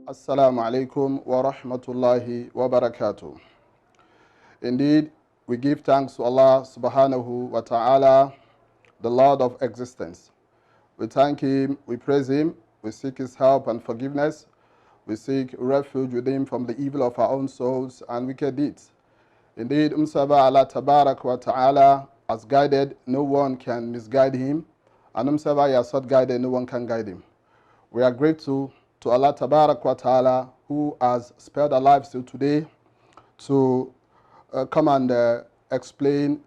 Assalamu alaikum wa rahmatullahi wa barakatuh. Indeed, we give thanks to Allah subhanahu wa ta'ala, the Lord of existence. We thank Him, we praise Him, we seek His help and forgiveness. We seek refuge with Him from the evil of our own souls and wicked deeds. Indeed, Allah tabarak wa ta'ala has guided, no one can misguide Him. And He has not guided, no one can guide Him. We are grateful to Allah tabarak wa ta'ala who has spared our lives till today to come and explain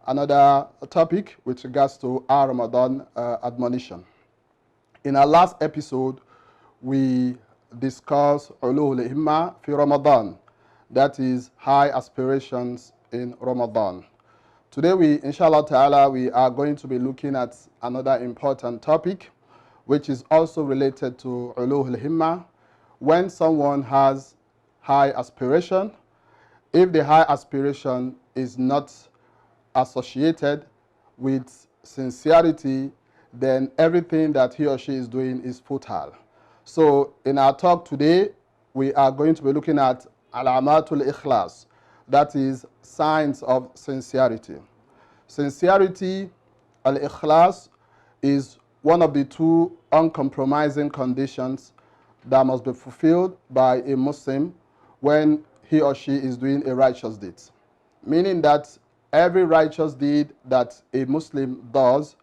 another topic with regards to our Ramadan admonition. In our last episode, we discussed ulul himma fi Ramadan, that is high aspirations in Ramadan. Today inshallah ta'ala, we are going to be looking at another important topic which is also related to ulul himma. When someone has high aspiration, if the high aspiration is not associated with sincerity, then everything that he or she is doing is futile. So in our talk today, we are going to be looking at alamatul ikhlas, that is signs of sincerity. Sincerity, al-ikhlas, is one of the two uncompromising conditions that must be fulfilled by a Muslim when he or she is doing a righteous deed. Meaning that every righteous deed that a Muslim does,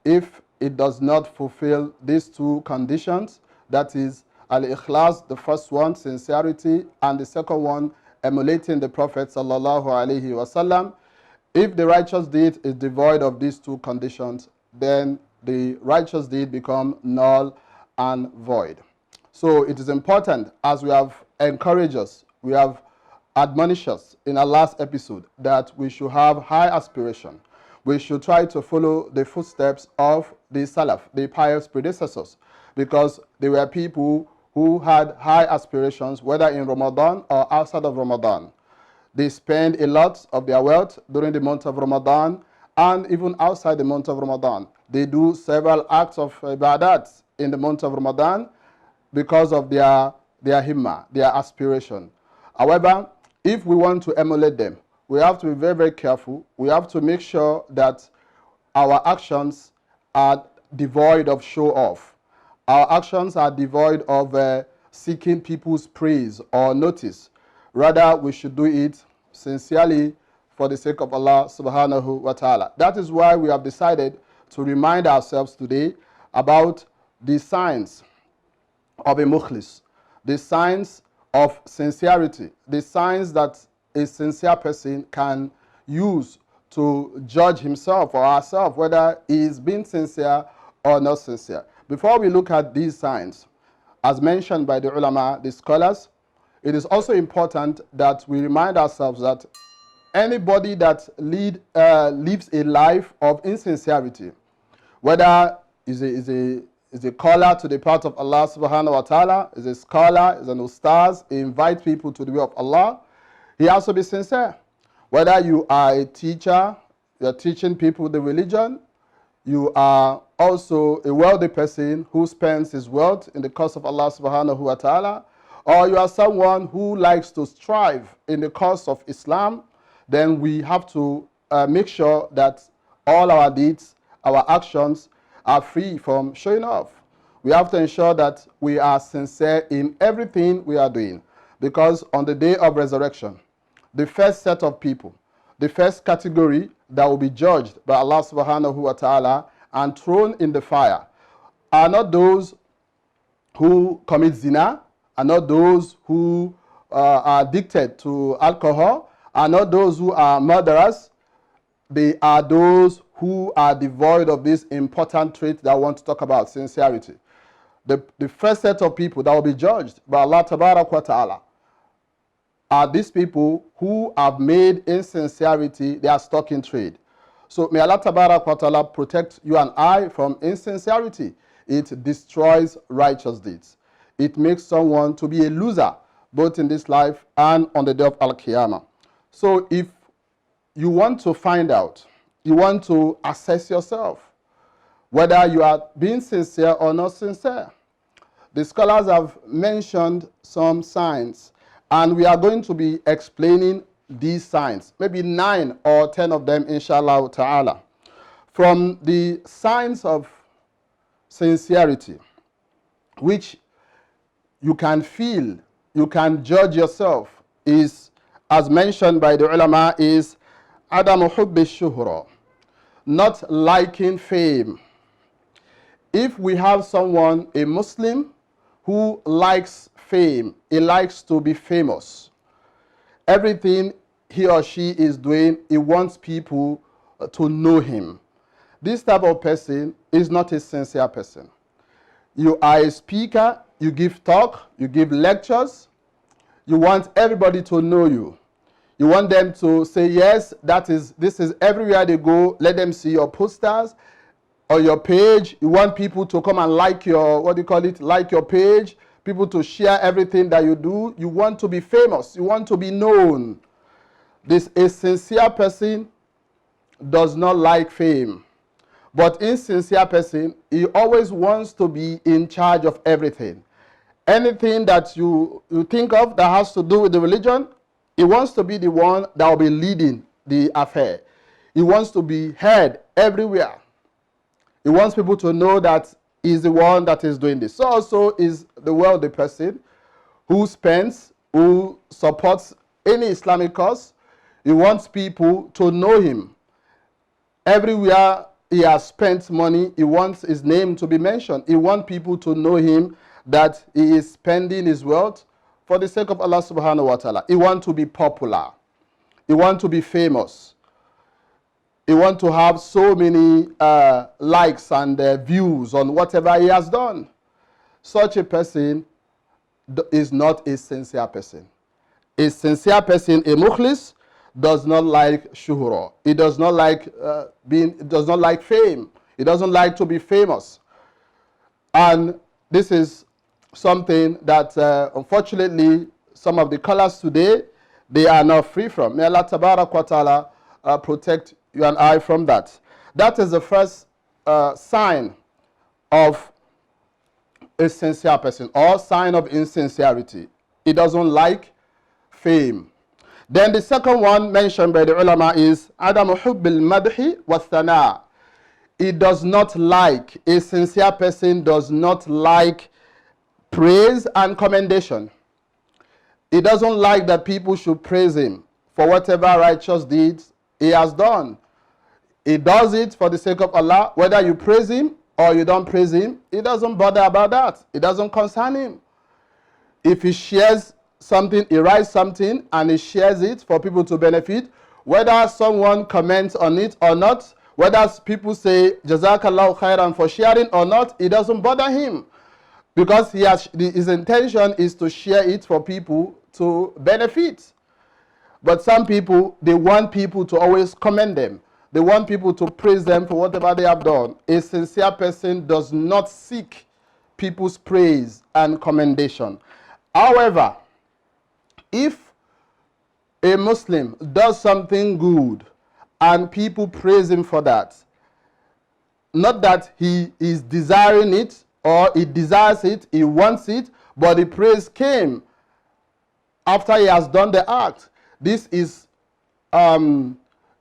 if it does not fulfill these two conditions, that is al-ikhlas, the first one, sincerity, and the second one, emulating the Prophet sallallahu alaihi wasallam. If the righteous deed is devoid of these two conditions, then the righteous deed become null and void. So it is important, as we have encouraged us, we have admonished us in our last episode, that we should have high aspiration. We should try to follow the footsteps of the Salaf, the pious predecessors, because they were people who had high aspirations, whether in Ramadan or outside of Ramadan. They spend a lot of their wealth during the month of Ramadan and even outside the month of Ramadan. They do several acts of ibadat in the month of Ramadan because of their himma, their aspiration. However, if we want to emulate them, we have to be very, very careful. We have to make sure that our actions are devoid of show-off. Our actions are devoid of seeking people's praise or notice. Rather, we should do it sincerely for the sake of Allah subhanahu wa ta'ala. That is why we have decided to remind ourselves today about the signs of a mukhlis, the signs of sincerity, the signs that a sincere person can use to judge himself or herself whether he is being sincere or not sincere. Before we look at these signs, as mentioned by the ulama, the scholars, it is also important that we remind ourselves that anybody that lives a life of insincerity, whether is a caller to the path of Allah subhanahu wa ta'ala, is a scholar, is an ustadh, he invites people to the way of Allah, he has to be sincere. Whether you are a teacher, you are teaching people the religion, you are also a wealthy person who spends his wealth in the cause of Allah subhanahu wa ta'ala, or you are someone who likes to strive in the cause of Islam, then we have to make sure that all our deeds, our actions are free from showing off. We have to ensure that we are sincere in everything we are doing, because on the day of resurrection, the first set of people, the first category that will be judged by Allah subhanahu wa ta'ala and thrown in the fire are not those who commit zina, are not those who are addicted to alcohol, are not those who are murderers. They are those who are devoid of this important trait that I want to talk about, sincerity. The first set of people that will be judged by Allah tabarak wa ta'ala are these people who have made insincerity their stock in trade. So may Allah tabarak wa ta'ala protect you and I from insincerity. It destroys righteous deeds. It makes someone to be a loser, both in this life and on the day of Al-Qiyamah. So if you want to find out, you want to assess yourself, whether you are being sincere or not sincere, The scholars have mentioned some signs, and we are going to be explaining these signs, maybe 9 or 10 of them, inshallah ta'ala. From the signs of sincerity, which you can feel, you can judge yourself, is, as mentioned by the ulama, is Adamu hubbi shuhra, not liking fame. If we have someone, a Muslim, who likes fame, he likes to be famous. Everything he or she is doing, he wants people to know him. This type of person is not a sincere person. You are a speaker, you give talk, you give lectures, you want everybody to know you. You want them to say, yes, this is everywhere they go, let them see your posters or your page. You want people to come and like your, like your page, people to share everything that you do. You want to be famous, you want to be known. A sincere person does not like fame. But insincere person, he always wants to be in charge of everything. Anything that you think of that has to do with the religion, he wants to be the one that will be leading the affair. He wants to be heard everywhere. He wants people to know that he's the one that is doing this. So also is the wealthy person who spends, who supports any Islamic cause. He wants people to know him. Everywhere he has spent money, he wants his name to be mentioned. He wants people to know him, that he is spending his wealth for the sake of Allah subhanahu wa ta'ala. He wants to be popular. He wants to be famous. He wants to have so many likes and views on whatever he has done. Such a person is not a sincere person. A sincere person, a mukhlis, does not like shuhra. He does not like fame. He doesn't like to be famous. And this is something that unfortunately some of the colours today, they are not free from. May Allah tabarak wa ta'ala protect you and I from that. That is the first sign of a sincere person, or sign of insincerity. He doesn't like fame. Then the second one mentioned by the ulama is Adamu hubbil madhi wa thana. He does not like, a sincere person does not like praise and commendation. He doesn't like that people should praise him for whatever righteous deeds he has done. He does it for the sake of Allah. Whether you praise him or you don't praise him, he doesn't bother about that. It doesn't concern him. If he shares something, he writes something and he shares it for people to benefit, whether someone comments on it or not, whether people say Jazakallahu khairan for sharing or not, it doesn't bother him, because his intention is to share it for people to benefit. But some people, they want people to always commend them. They want people to praise them for whatever they have done. A sincere person does not seek people's praise and commendation. However, if a Muslim does something good and people praise him for that, not that he is desiring it or he desires it, he wants it, but the praise came after he has done the act, this is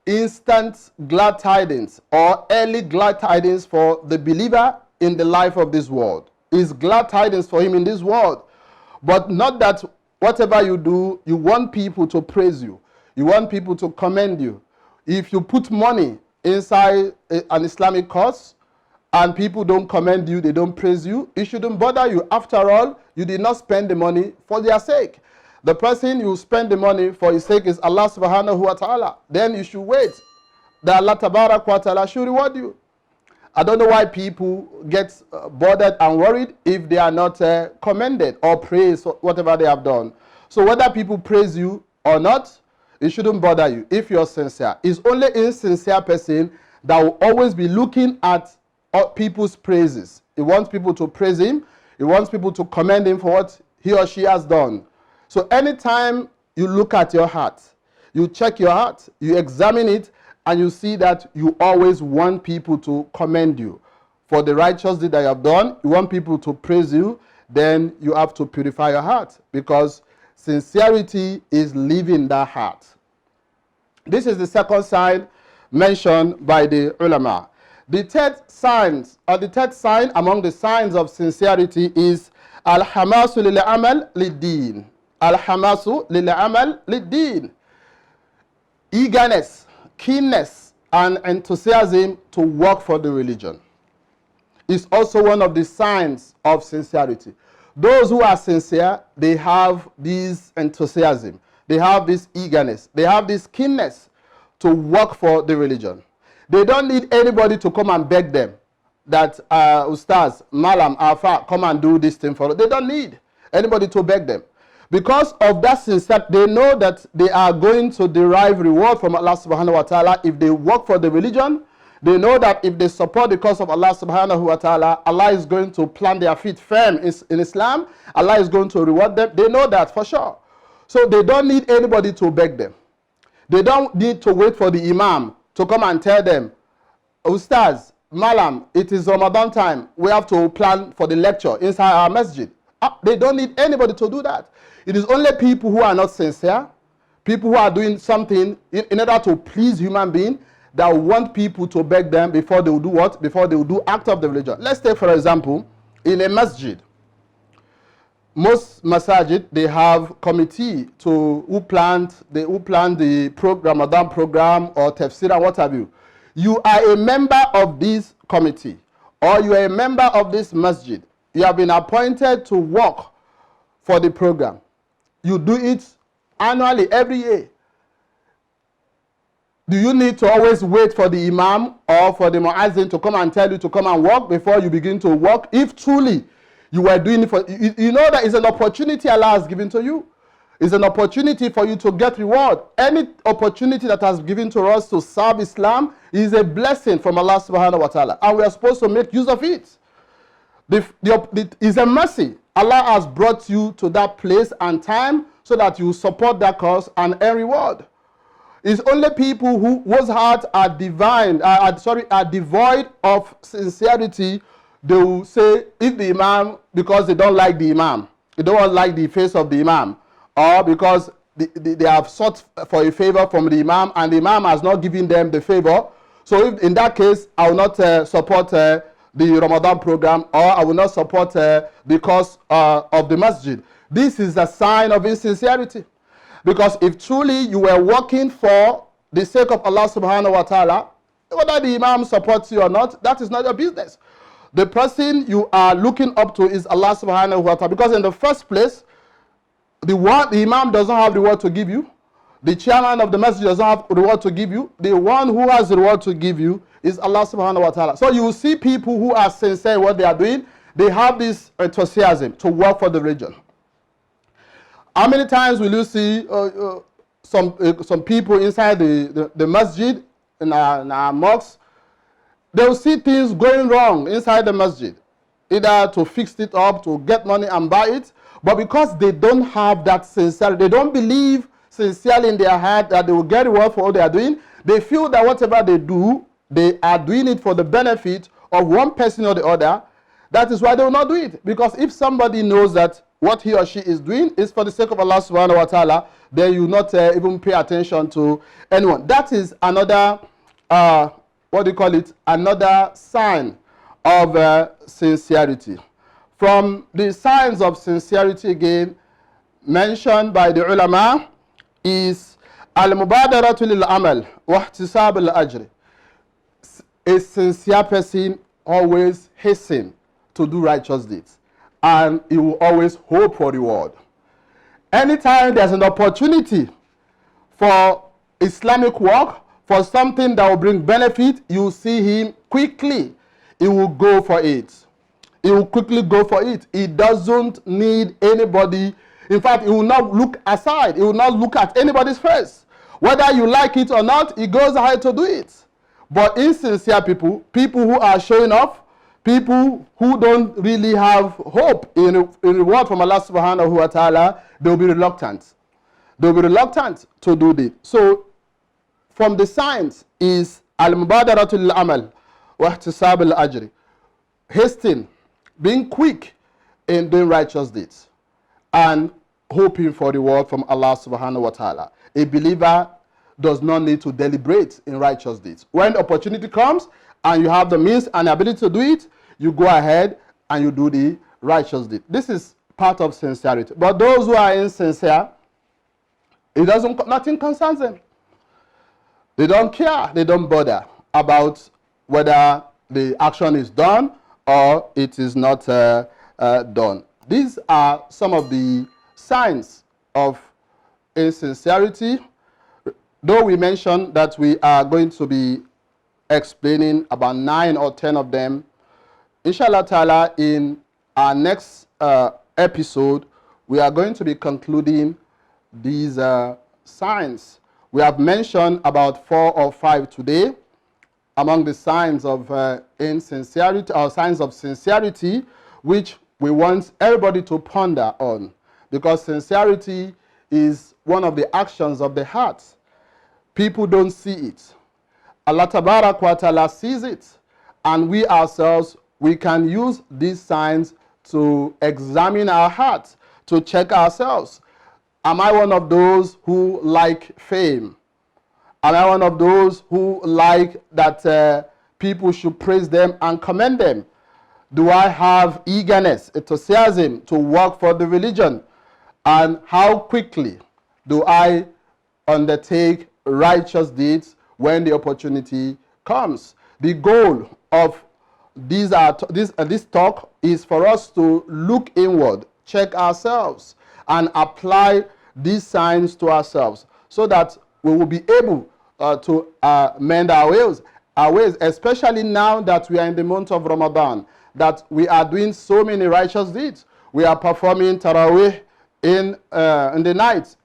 instant glad tidings or early glad tidings for the believer in the life of this world. It's glad tidings for him in this world. But not that whatever you do, you want people to praise you. You want people to commend you. If you put money inside an Islamic cause and people don't commend you, they don't praise you, it shouldn't bother you. After all, you did not spend the money for their sake. The person you spend the money for his sake is Allah subhanahu wa ta'ala. Then you should wait that Allah tabarak wa ta'ala should reward you. I don't know why people get bothered and worried if they are not commended or praised for whatever they have done. So whether people praise you or not, it shouldn't bother you if you're sincere. It's only an insincere person that will always be looking at people's praises. He wants people to praise him. He wants people to commend him for what he or she has done. So anytime you look at your heart, you check your heart, you examine it, and you see that you always want people to commend you for the righteous deed that you have done. You want people to praise you. then you have to purify your heart, because sincerity is leaving that heart. This is the second sign mentioned by the ulama. The third sign among the signs of sincerity is al-hamasu lil-amal lid-deen. Al-hamasu lil-amal lid-deen. Eagerness, keenness, and enthusiasm to work for the religion is also one of the signs of sincerity. Those who are sincere, they have this enthusiasm, they have this eagerness, they have this keenness to work for the religion. They don't need anybody to come and beg them that Ustadh, Malam, Afa, come and do this thing for them. They don't need anybody to beg them. Because of that sincerity, they know that they are going to derive reward from Allah subhanahu wa ta'ala if they work for the religion. They know that if they support the cause of Allah subhanahu wa ta'ala, Allah is going to plant their feet firm in Islam. Allah is going to reward them. They know that for sure. So they don't need anybody to beg them. They don't need to wait for the Imam to come and tell them, Ustaz, Malam, it is Ramadan time. We have to plan for the lecture inside our masjid. They don't need anybody to do that. It is only people who are not sincere, people who are doing something in order to please human beings, that want people to beg them before they will do what? Before they will do act of the religion. Let's take, for example, in a masjid. Most masajid, they have committee who plan the Ramadan program or tafsir and what have you. You are a member of this committee, or you are a member of this masjid. You have been appointed to work for the program. You do it annually, every year. Do you need to always wait for the imam or for the muazzin to come and tell you to come and work before you begin to work? If truly you were doing it for, you know that it's an opportunity Allah has given to you. It's an opportunity for you to get reward. Any opportunity that has given to us to serve Islam is a blessing from Allah subhanahu wa ta'ala. And we are supposed to make use of it. It's a mercy. Allah has brought you to that place and time so that you support that cause and earn reward. It's only people whose hearts are devoid of sincerity. They will say, if the imam, because they don't like the imam, they don't like the face of the imam, or because they have sought for a favor from the imam and the imam has not given them the favor. So if, in that case, I will not support the Ramadan program, or I will not support the cause of the masjid. This is a sign of insincerity. Because if truly you were working for the sake of Allah subhanahu wa ta'ala, whether the imam supports you or not, that is not your business. The person you are looking up to is Allah subhanahu wa ta'ala. Because in the first place, the imam doesn't have the word to give you. The chairman of the masjid doesn't have the word to give you. The one who has the word to give you is Allah subhanahu wa ta'ala. So you will see people who are sincere in what they are doing. They have this enthusiasm to work for the religion. How many times will you see some people inside the masjid, in our mosques? They will see things going wrong inside the masjid, either to fix it up, to get money and buy it. But because they don't have that sincerity, they don't believe sincerely in their heart that they will get reward for what they are doing, they feel that whatever they do, they are doing it for the benefit of one person or the other. That is why they will not do it. Because if somebody knows that what he or she is doing is for the sake of Allah subhanahu wa ta'ala, then you not even pay attention to anyone. That is another, another sign of sincerity. From the signs of sincerity again, mentioned by the ulama, is al-mubadaratu lil-amal wa ihtisab al-ajr. A sincere person always hastens to do righteous deeds, and he will always hope for reward. Anytime there's an opportunity for Islamic work, for something that will bring benefit, you will see him quickly. He will go for it. He will quickly go for it. He doesn't need anybody. In fact, he will not look aside. He will not look at anybody's face. Whether you like it or not, he goes ahead to do it. But insincere people, people who are showing off, people who don't really have hope in reward from Allah subhanahu wa ta'ala, they'll be reluctant. They'll be reluctant to do this. So, from the signs is al-mubadaratu lil-amal wa ihtisab al-ajri. Hastening, being quick in doing righteous deeds and hoping for reward from Allah subhanahu wa ta'ala. A believer does not need to deliberate in righteous deeds. When opportunity comes and you have the means and ability to do it, you go ahead and you do the righteous deed. This is part of sincerity. But those who are insincere, nothing concerns them. They don't care, they don't bother about whether the action is done or it is not done. These are some of the signs of insincerity. Though we mentioned that we are going to be explaining about 9 or 10 of them, inshallah ta'ala, in our next episode, we are going to be concluding these signs. We have mentioned about 4 or 5 today among the signs of insincerity or signs of sincerity, which we want everybody to ponder on, because sincerity is one of the actions of the heart. People don't see it. Allah Tabarak wa Ta'ala sees it, and we ourselves, we can use these signs to examine our hearts, to check ourselves. Am I one of those who like fame? Am I one of those who like that people should praise them and commend them? Do I have eagerness, enthusiasm to work for the religion? And how quickly do I undertake righteous deeds when the opportunity comes? The goal of this talk is for us to look inward, check ourselves, and apply these signs to ourselves, so that we will be able to mend our ways, especially now that we are in the month of Ramadan, that we are doing so many righteous deeds. We are performing Taraweeh in the night.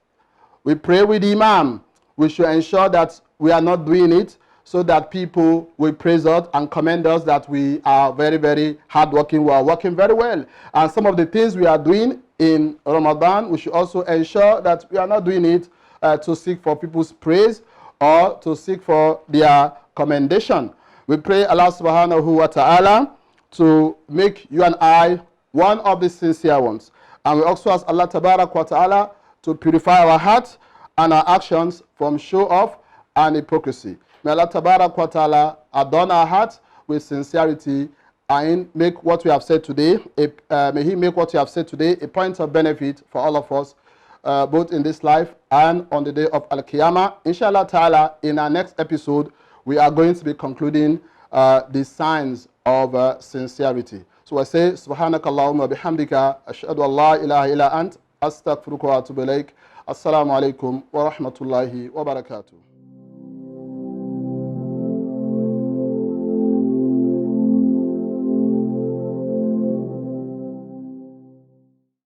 We pray with the Imam. We should ensure that we are not doing it so that people will praise us and commend us that we are very, very hardworking. We are working very well. And some of the things we are doing in Ramadan, we should also ensure that we are not doing it to seek for people's praise or to seek for their commendation. We pray Allah subhanahu wa ta'ala to make you and I one of the sincere ones. And we also ask Allah Tabarak wa ta'ala to purify our hearts and our actions from show-off and hypocrisy. May Allah Tabarak wa ta'ala adorn our hearts with sincerity and make what we have said today, may He make what we have said today a point of benefit for all of us, both in this life and on the day of Al-Qiyamah. Inshallah ta'ala, in our next episode, we are going to be concluding the signs of sincerity. So I say, Subhanakallahumma bihamdika, ashhadu an la ilaha illa ant, astaghfiruka wa atubu ilaik. Assalamu alaikum wa rahmatullahi wa barakatuh.